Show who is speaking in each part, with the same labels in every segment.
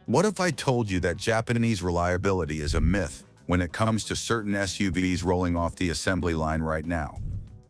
Speaker 1: What if I told you that Japanese reliability is a myth when it comes to certain SUVs rolling off the assembly line right now?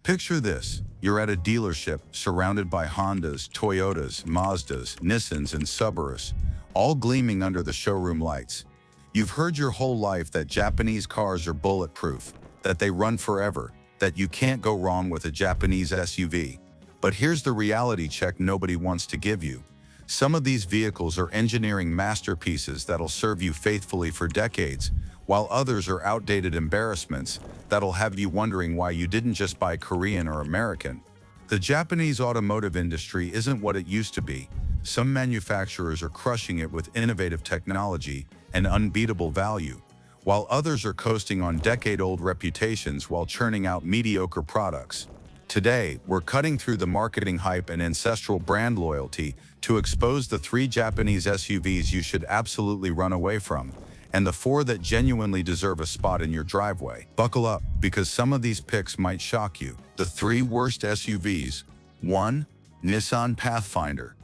Speaker 1: Picture this. You're at a dealership surrounded by Hondas, Toyotas, Mazdas, Nissans, and Subarus, all gleaming under the showroom lights. You've heard your whole life that Japanese cars are bulletproof, that they run forever, that you can't go wrong with a Japanese SUV. But here's the reality check nobody wants to give you. Some of these vehicles are engineering masterpieces that'll serve you faithfully for decades, while others are outdated embarrassments that'll have you wondering why you didn't just buy Korean or American. The Japanese automotive industry isn't what it used to be. Some manufacturers are crushing it with innovative technology and unbeatable value, while others are coasting on decade-old reputations while churning out mediocre products. Today, we're cutting through the marketing hype and ancestral brand loyalty to expose the 3 Japanese SUVs you should absolutely run away from, and the 4 that genuinely deserve a spot in your driveway. Buckle up, because some of these picks might shock you. The 3 worst SUVs. 1. Nissan Pathfinder.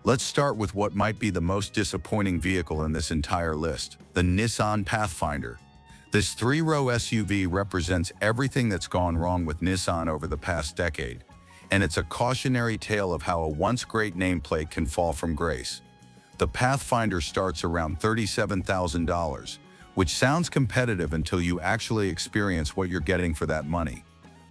Speaker 1: Let's start with what might be the most disappointing vehicle in this entire list, the Nissan Pathfinder. This 3-row SUV represents everything that's gone wrong with Nissan over the past decade, and it's a cautionary tale of how a once great nameplate can fall from grace. The Pathfinder starts around $37,000, which sounds competitive until you actually experience what you're getting for that money.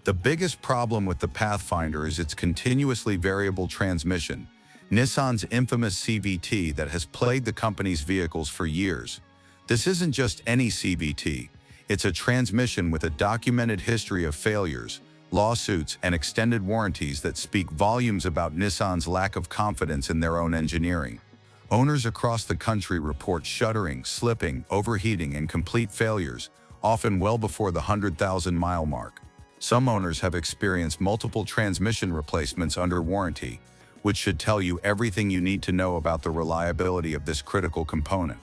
Speaker 1: The biggest problem with the Pathfinder is its continuously variable transmission, Nissan's infamous CVT that has plagued the company's vehicles for years. This isn't just any CVT, it's a transmission with a documented history of failures, lawsuits, and extended warranties that speak volumes about Nissan's lack of confidence in their own engineering. Owners across the country report shuddering, slipping, overheating, and complete failures, often well before the 100,000-mile mark. Some owners have experienced multiple transmission replacements under warranty, which should tell you everything you need to know about the reliability of this critical component.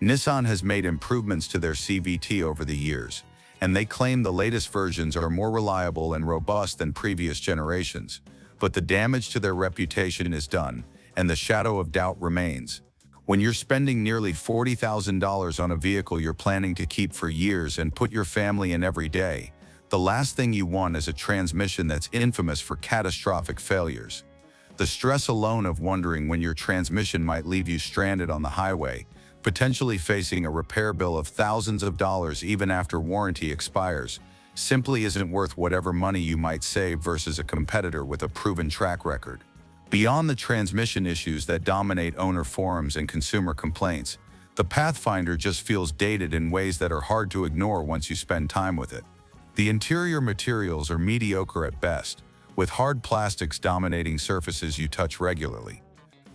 Speaker 1: Nissan has made improvements to their CVT over the years, and they claim the latest versions are more reliable and robust than previous generations. But the damage to their reputation is done, and the shadow of doubt remains. When you're spending nearly $40,000 on a vehicle you're planning to keep for years and put your family in every day, the last thing you want is a transmission that's infamous for catastrophic failures. The stress alone of wondering when your transmission might leave you stranded on the highway, potentially facing a repair bill of thousands of dollars even after warranty expires, simply isn't worth whatever money you might save versus a competitor with a proven track record. Beyond the transmission issues that dominate owner forums and consumer complaints, the Pathfinder just feels dated in ways that are hard to ignore once you spend time with it. The interior materials are mediocre at best, with hard plastics dominating surfaces you touch regularly.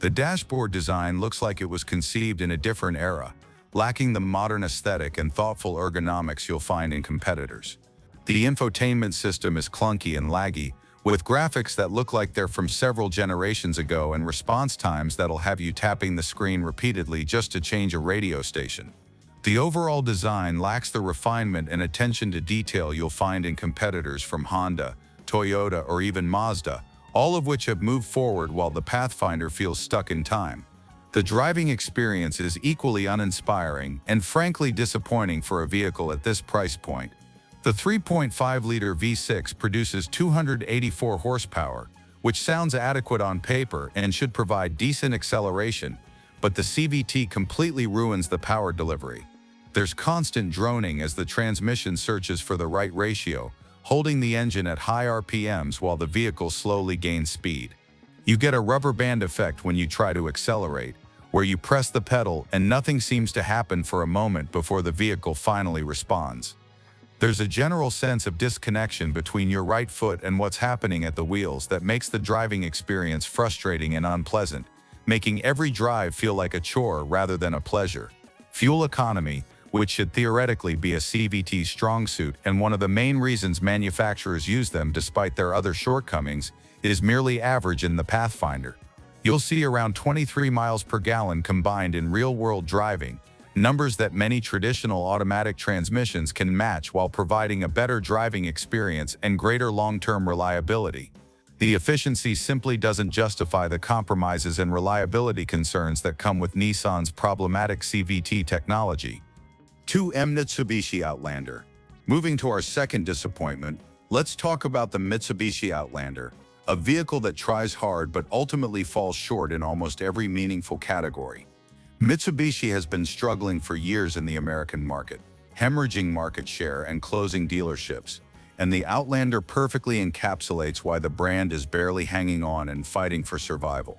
Speaker 1: The dashboard design looks like it was conceived in a different era, lacking the modern aesthetic and thoughtful ergonomics you'll find in competitors. The infotainment system is clunky and laggy, with graphics that look like they're from several generations ago and response times that'll have you tapping the screen repeatedly just to change a radio station. The overall design lacks the refinement and attention to detail you'll find in competitors from Honda, Toyota, or even Mazda, all of which have moved forward while the Pathfinder feels stuck in time. The driving experience is equally uninspiring and frankly disappointing for a vehicle at this price point. The 3.5-liter V6 produces 284 horsepower, which sounds adequate on paper and should provide decent acceleration, but the CVT completely ruins the power delivery. There's constant droning as the transmission searches for the right ratio, holding the engine at high RPMs while the vehicle slowly gains speed. You get a rubber band effect when you try to accelerate, where you press the pedal and nothing seems to happen for a moment before the vehicle finally responds. There's a general sense of disconnection between your right foot and what's happening at the wheels that makes the driving experience frustrating and unpleasant, making every drive feel like a chore rather than a pleasure. Fuel economy, which should theoretically be a CVT's strong suit and one of the main reasons manufacturers use them despite their other shortcomings, is merely average in the Pathfinder. You'll see around 23 miles per gallon combined in real-world driving, numbers that many traditional automatic transmissions can match while providing a better driving experience and greater long-term reliability. The efficiency simply doesn't justify the compromises and reliability concerns that come with Nissan's problematic CVT technology. 2. Mitsubishi Outlander. Moving to our second disappointment, let's talk about the Mitsubishi Outlander, a vehicle that tries hard but ultimately falls short in almost every meaningful category. Mitsubishi has been struggling for years in the American market, hemorrhaging market share and closing dealerships, and the Outlander perfectly encapsulates why the brand is barely hanging on and fighting for survival.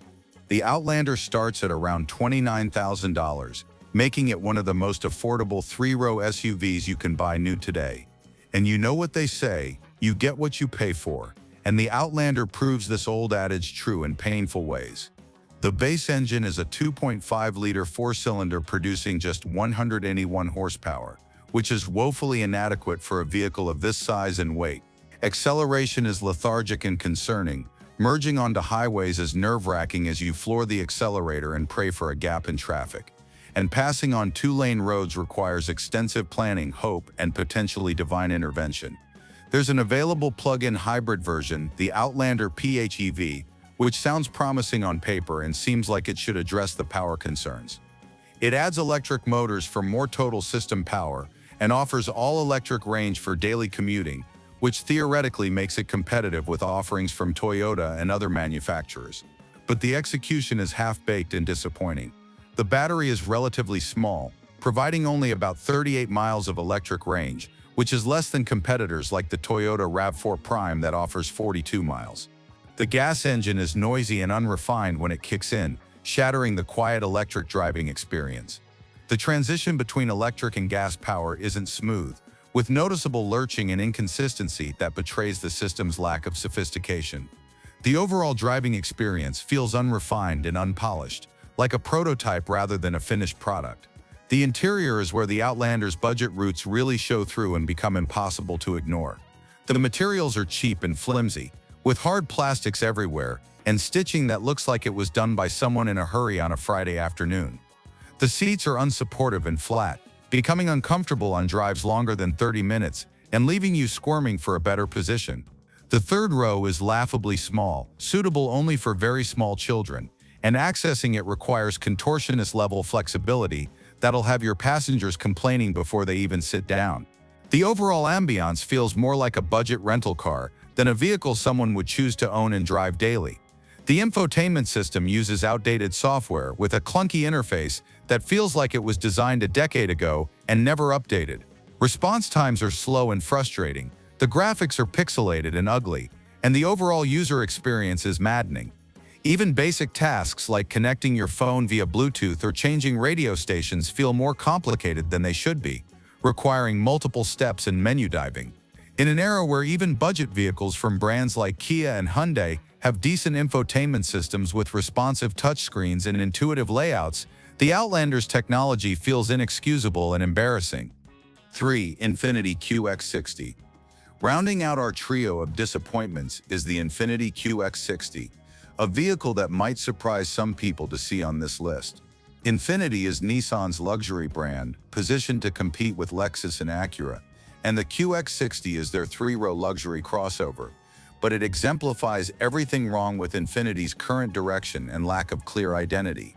Speaker 1: The Outlander starts at around $29,000, making it one of the most affordable three-row SUVs you can buy new today. And you know what they say, you get what you pay for, and the Outlander proves this old adage true in painful ways. The base engine is a 2.5-liter four-cylinder producing just 181 horsepower, which is woefully inadequate for a vehicle of this size and weight. Acceleration is lethargic and concerning. Merging onto highways is nerve-wracking as you floor the accelerator and pray for a gap in traffic. And passing on two-lane roads requires extensive planning, hope, and potentially divine intervention. There's an available plug-in hybrid version, the Outlander PHEV, which sounds promising on paper and seems like it should address the power concerns. It adds electric motors for more total system power and offers all-electric range for daily commuting, which theoretically makes it competitive with offerings from Toyota and other manufacturers. But the execution is half-baked and disappointing. The battery is relatively small, providing only about 38 miles of electric range, which is less than competitors like the Toyota RAV4 Prime that offers 42 miles. The gas engine is noisy and unrefined when it kicks in, shattering the quiet electric driving experience. The transition between electric and gas power isn't smooth, with noticeable lurching and inconsistency that betrays the system's lack of sophistication. The overall driving experience feels unrefined and unpolished, like a prototype rather than a finished product. The interior is where the Outlander's budget roots really show through and become impossible to ignore. The materials are cheap and flimsy, with hard plastics everywhere and stitching that looks like it was done by someone in a hurry on a Friday afternoon. The seats are unsupportive and flat, becoming uncomfortable on drives longer than 30 minutes and leaving you squirming for a better position. The third row is laughably small, suitable only for very small children, and accessing it requires contortionist-level flexibility that'll have your passengers complaining before they even sit down. The overall ambiance feels more like a budget rental car than a vehicle someone would choose to own and drive daily. The infotainment system uses outdated software with a clunky interface that feels like it was designed a decade ago and never updated. Response times are slow and frustrating, the graphics are pixelated and ugly, and the overall user experience is maddening. Even basic tasks like connecting your phone via Bluetooth or changing radio stations feel more complicated than they should be, requiring multiple steps and menu diving. In an era where even budget vehicles from brands like Kia and Hyundai have decent infotainment systems with responsive touchscreens and intuitive layouts, the Outlander's technology feels inexcusable and embarrassing. 3. Infiniti QX60. Rounding out our trio of disappointments is the Infiniti QX60, a vehicle that might surprise some people to see on this list. Infiniti is Nissan's luxury brand, positioned to compete with Lexus and Acura, and the QX60 is their three-row luxury crossover, but it exemplifies everything wrong with Infiniti's current direction and lack of clear identity.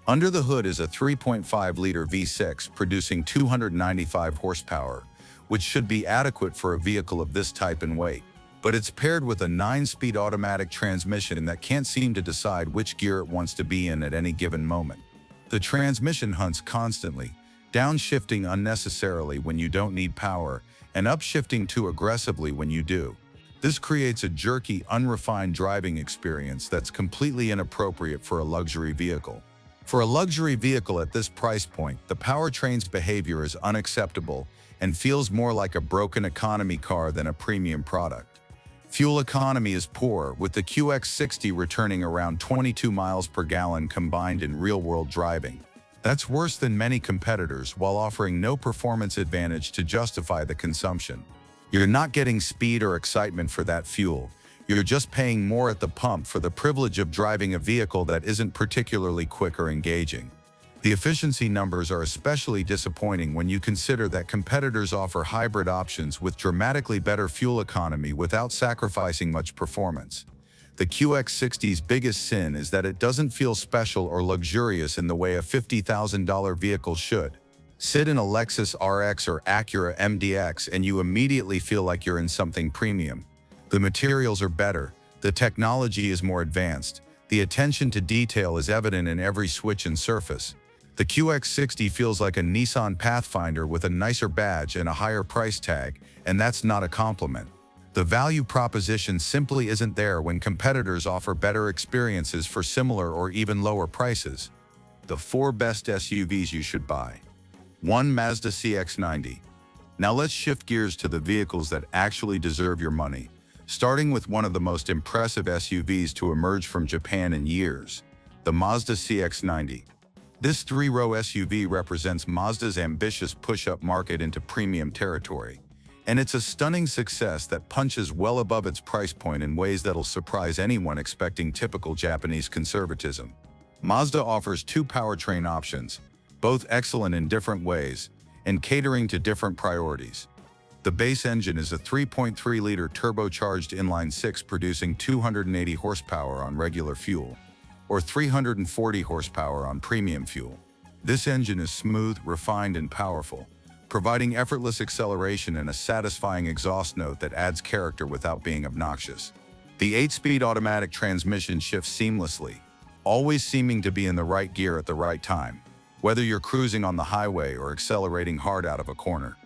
Speaker 1: Under the hood is a 3.5-liter V6 producing 295 horsepower, which should be adequate for a vehicle of this type and weight. But it's paired with a 9-speed automatic transmission that can't seem to decide which gear it wants to be in at any given moment. The transmission hunts constantly, downshifting unnecessarily when you don't need power and upshifting too aggressively when you do. This creates a jerky, unrefined driving experience that's completely inappropriate for a luxury vehicle. For a luxury vehicle at this price point, the powertrain's behavior is unacceptable and feels more like a broken economy car than a premium product. Fuel economy is poor, with the QX60 returning around 22 miles per gallon combined in real-world driving. That's worse than many competitors while offering no performance advantage to justify the consumption. You're not getting speed or excitement for that fuel. You're just paying more at the pump for the privilege of driving a vehicle that isn't particularly quick or engaging. The efficiency numbers are especially disappointing when you consider that competitors offer hybrid options with dramatically better fuel economy without sacrificing much performance. The QX60's biggest sin is that it doesn't feel special or luxurious in the way a $50,000 vehicle should. Sit in a Lexus RX or Acura MDX and you immediately feel like you're in something premium. The materials are better, the technology is more advanced, the attention to detail is evident in every switch and surface. The QX60 feels like a Nissan Pathfinder with a nicer badge and a higher price tag, and that's not a compliment. The value proposition simply isn't there when competitors offer better experiences for similar or even lower prices. The 4 best SUVs you should buy. 1. Mazda CX-90. Now let's shift gears to the vehicles that actually deserve your money, starting with one of the most impressive SUVs to emerge from Japan in years, the Mazda CX-90. This 3-row SUV represents Mazda's ambitious push-up market into premium territory. And it's a stunning success that punches well above its price point in ways that'll surprise anyone expecting typical Japanese conservatism. Mazda offers 2 powertrain options, both excellent in different ways, and catering to different priorities. The base engine is a 3.3-liter turbocharged inline-6 producing 280 horsepower on regular fuel, or 340 horsepower on premium fuel. This engine is smooth, refined, and powerful, providing effortless acceleration and a satisfying exhaust note that adds character without being obnoxious. The 8-speed automatic transmission shifts seamlessly, always seeming to be in the right gear at the right time, whether you're cruising on the highway or accelerating hard out of a corner.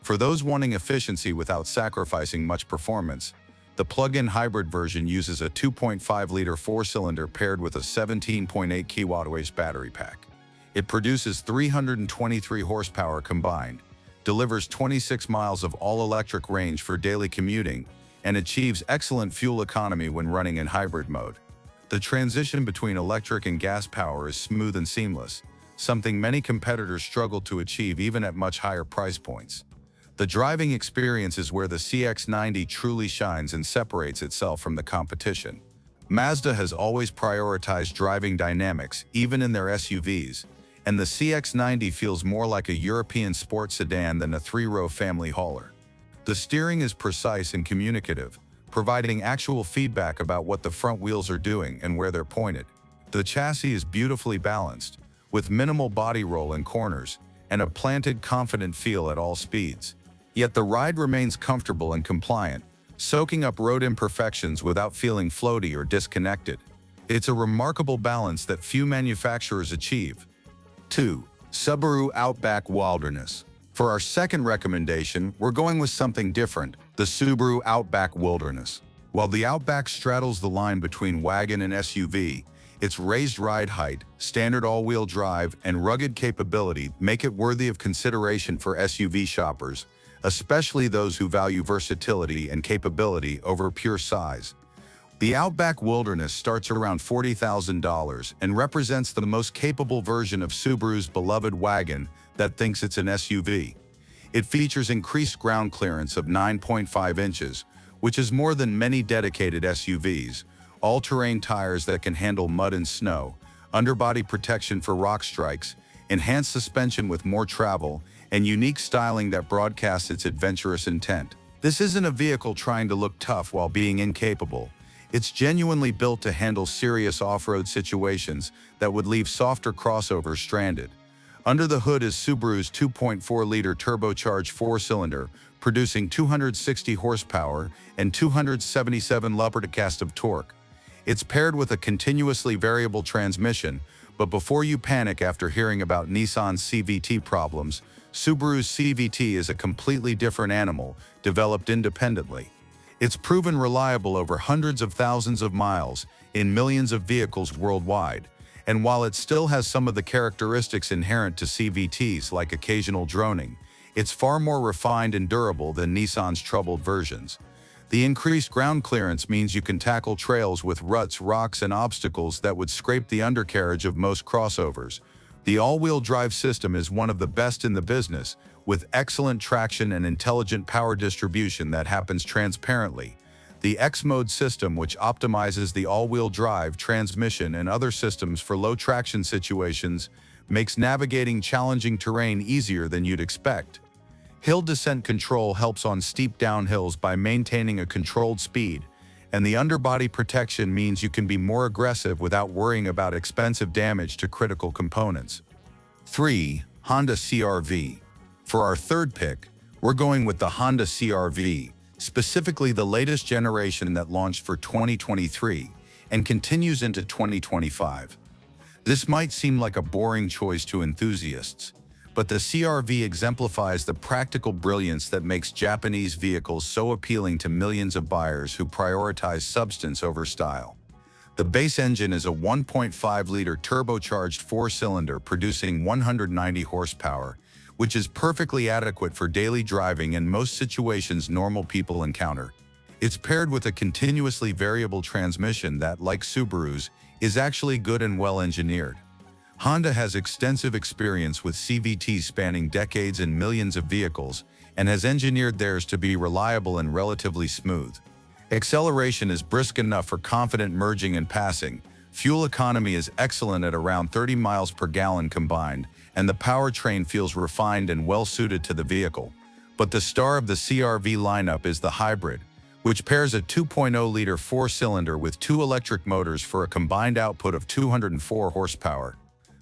Speaker 1: For those wanting efficiency without sacrificing much performance, the plug-in hybrid version uses a 2.5-liter 4-cylinder paired with a 17.8 kWh battery pack. It produces 323 horsepower combined, delivers 26 miles of all-electric range for daily commuting, and achieves excellent fuel economy when running in hybrid mode. The transition between electric and gas power is smooth and seamless, something many competitors struggle to achieve even at much higher price points. The driving experience is where the CX-90 truly shines and separates itself from the competition. Mazda has always prioritized driving dynamics, even in their SUVs, and the CX-90 feels more like a European sports sedan than a 3-row family hauler. The steering is precise and communicative, providing actual feedback about what the front wheels are doing and where they're pointed. The chassis is beautifully balanced, with minimal body roll in corners and a planted, confident feel at all speeds. Yet the ride remains comfortable and compliant, soaking up road imperfections without feeling floaty or disconnected. It's a remarkable balance that few manufacturers achieve. 2. Subaru Outback Wilderness. For our second recommendation, we're going with something different, the Subaru Outback Wilderness. While the Outback straddles the line between wagon and SUV, its raised ride height, standard all-wheel drive, and rugged capability make it worthy of consideration for SUV shoppers, especially those who value versatility and capability over pure size. The Outback Wilderness starts around $40,000 and represents the most capable version of Subaru's beloved wagon that thinks it's an SUV. It features increased ground clearance of 9.5 inches, which is more than many dedicated SUVs, all-terrain tires that can handle mud and snow, underbody protection for rock strikes, enhanced suspension with more travel, and unique styling that broadcasts its adventurous intent. This isn't a vehicle trying to look tough while being incapable. It's genuinely built to handle serious off-road situations that would leave softer crossovers stranded. Under the hood is Subaru's 2.4-liter turbocharged 4-cylinder, producing 260 horsepower and 277 lb-ft of torque. It's paired with a continuously variable transmission, but before you panic after hearing about Nissan's CVT problems, Subaru's CVT is a completely different animal, developed independently. It's proven reliable over hundreds of thousands of miles in millions of vehicles worldwide, and while it still has some of the characteristics inherent to CVTs like occasional droning, it's far more refined and durable than Nissan's troubled versions. The increased ground clearance means you can tackle trails with ruts, rocks, and obstacles that would scrape the undercarriage of most crossovers. The all-wheel drive system is one of the best in the business, with excellent traction and intelligent power distribution that happens transparently. The X-Mode system, which optimizes the all-wheel drive, transmission, and other systems for low traction situations, makes navigating challenging terrain easier than you'd expect. Hill descent control helps on steep downhills by maintaining a controlled speed, and the underbody protection means you can be more aggressive without worrying about expensive damage to critical components. 3. Honda CR-V. For our third pick, we're going with the Honda CR-V, specifically the latest generation that launched for 2023 and continues into 2025. This might seem like a boring choice to enthusiasts, but the CR-V exemplifies the practical brilliance that makes Japanese vehicles so appealing to millions of buyers who prioritize substance over style. The base engine is a 1.5-liter turbocharged four-cylinder producing 190 horsepower, which is perfectly adequate for daily driving and most situations normal people encounter. It's paired with a continuously variable transmission that, like Subaru's, is actually good and well engineered. Honda has extensive experience with CVTs spanning decades in millions of vehicles and has engineered theirs to be reliable and relatively smooth. Acceleration is brisk enough for confident merging and passing, fuel economy is excellent at around 30 miles per gallon combined, and the powertrain feels refined and well-suited to the vehicle. But the star of the CR-V lineup is the hybrid, which pairs a 2.0-liter four-cylinder with two electric motors for a combined output of 204 horsepower.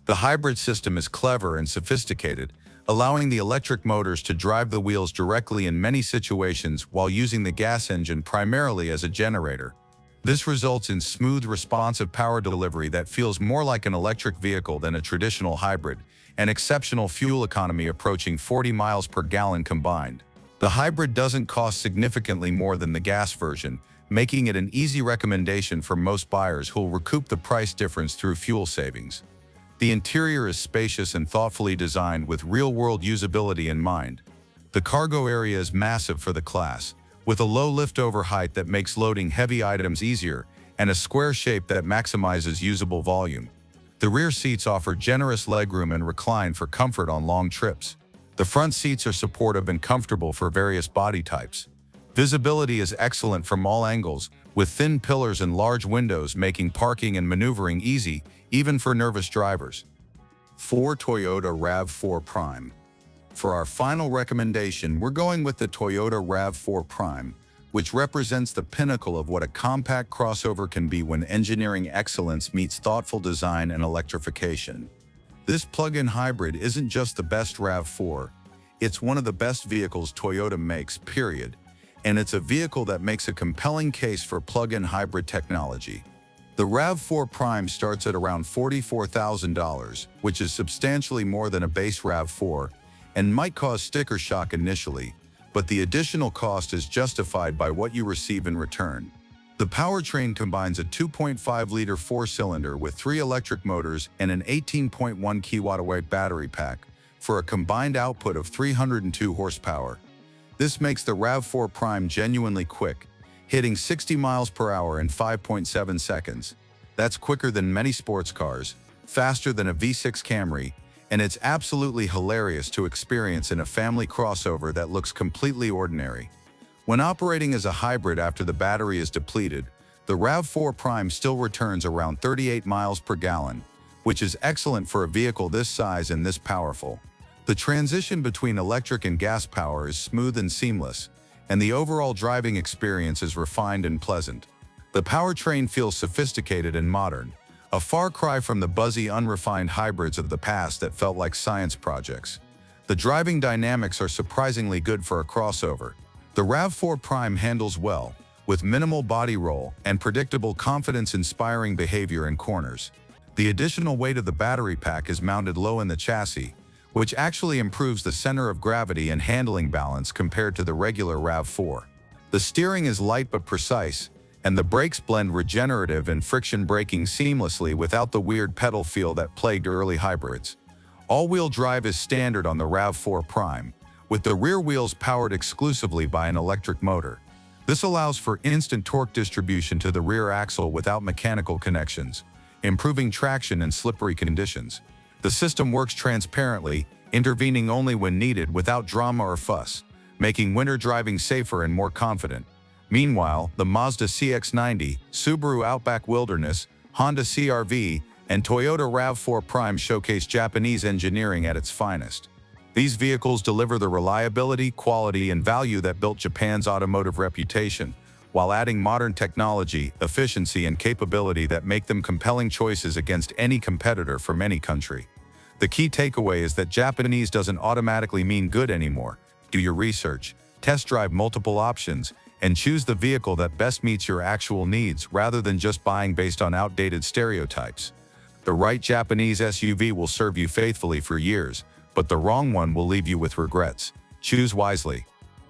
Speaker 1: The hybrid system is clever and sophisticated, allowing the electric motors to drive the wheels directly in many situations while using the gas engine primarily as a generator. This results in smooth, responsive power delivery that feels more like an electric vehicle than a traditional hybrid, and exceptional fuel economy approaching 40 miles per gallon combined. The hybrid doesn't cost significantly more than the gas version, making it an easy recommendation for most buyers who'll recoup the price difference through fuel savings. The interior is spacious and thoughtfully designed with real-world usability in mind. The cargo area is massive for the class, with a low lift-over height that makes loading heavy items easier and a square shape that maximizes usable volume. The rear seats offer generous legroom and recline for comfort on long trips. The front seats are supportive and comfortable for various body types. Visibility is excellent from all angles, with thin pillars and large windows making parking and maneuvering easy, even for nervous drivers. 4. Toyota RAV4 Prime. For our final recommendation, we're going with the Toyota RAV4 Prime, which represents the pinnacle of what a compact crossover can be when engineering excellence meets thoughtful design and electrification. This plug-in hybrid isn't just the best RAV4, it's one of the best vehicles Toyota makes, period. And it's a vehicle that makes a compelling case for plug-in hybrid technology. The RAV4 Prime starts at around $44,000, which is substantially more than a base RAV4, and might cause sticker shock initially, but the additional cost is justified by what you receive in return. The powertrain combines a 2.5-liter four-cylinder with 3 electric motors and an 18.1 kWh battery pack for a combined output of 302 horsepower. This makes the RAV4 Prime genuinely quick, hitting 60 miles per hour in 5.7 seconds. That's quicker than many sports cars, faster than a V6 Camry, and it's absolutely hilarious to experience in a family crossover that looks completely ordinary. When operating as a hybrid after the battery is depleted, the RAV4 Prime still returns around 38 miles per gallon, which is excellent for a vehicle this size and this powerful. The transition between electric and gas power is smooth and seamless, and the overall driving experience is refined and pleasant. The powertrain feels sophisticated and modern, a far cry from the buzzy, unrefined hybrids of the past that felt like science projects. The driving dynamics are surprisingly good for a crossover. The RAV4 Prime handles well, with minimal body roll and predictable confidence-inspiring behavior in corners. The additional weight of the battery pack is mounted low in the chassis, which actually improves the center of gravity and handling balance compared to the regular RAV4. The steering is light but precise, and the brakes blend regenerative and friction braking seamlessly without the weird pedal feel that plagued early hybrids. All-wheel drive is standard on the RAV4 Prime, with the rear wheels powered exclusively by an electric motor. This allows for instant torque distribution to the rear axle without mechanical connections, improving traction in slippery conditions. The system works transparently, intervening only when needed without drama or fuss, making winter driving safer and more confident. Meanwhile, the Mazda CX-90, Subaru Outback Wilderness, Honda CR-V, and Toyota RAV4 Prime showcase Japanese engineering at its finest. These vehicles deliver the reliability, quality, and value that built Japan's automotive reputation, while adding modern technology, efficiency, and capability that make them compelling choices against any competitor from any country. The key takeaway is that Japanese doesn't automatically mean good anymore. Do your research, test drive multiple options, and choose the vehicle that best meets your actual needs rather than just buying based on outdated stereotypes. The right Japanese SUV will serve you faithfully for years, but the wrong one will leave you with regrets. Choose wisely.